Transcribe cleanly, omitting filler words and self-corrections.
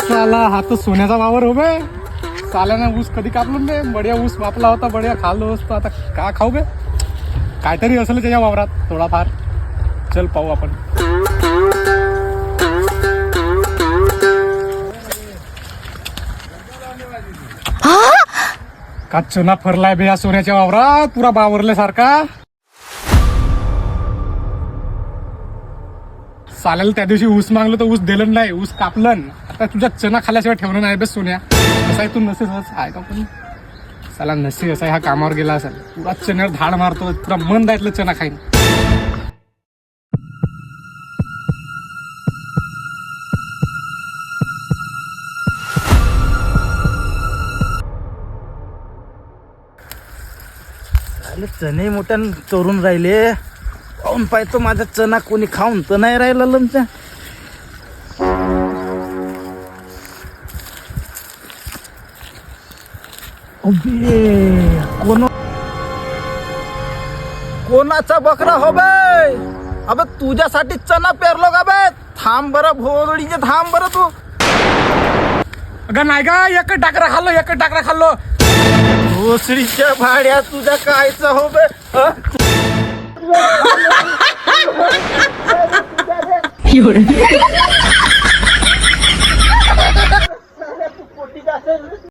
साला हा तर सोन्याचा वावर हो बे. साल्यानं ऊस कधी कापलं बे. बढिया ऊस वापला होता, बढिया खाल्लो असतो. आता का खाऊ बे. काहीतरी असेल त्याच्या वावरात थोडाफार. चल पाहू आपण. का चना फरलाय बे या सोन्याच्या वावरात पुरा बावरल्यासारखा. साल्याला त्या दिवशी ऊस मागलं तर ऊस दिलं नाही, ऊस कापलं. आता तुझ्या चना खाल्याशिवाय ठेवणं नाही बे सोन्या. कसा आहे तू नसेल आहे का पण. साला नसे असा हा कामावर गेला असेल. पुरा चण्यावर धाड मारतो, पुरा मन दायतलं चना खाईन. चणे मोठ्या चोरून राहिले. पाहून पाहतो माझा चना कोणी खाऊन तर नाही राहिला लमच्या. कोणाचा बकरा हो बे. अबे तुझ्यासाठी चना पेरलो का बे. थांब बरं भोळीचे, थांब बरं तू. अगं नाही का, एक टाकरा खाल्लो. भोसडीच्या भाड्या तुझ्या कायचा हो बे.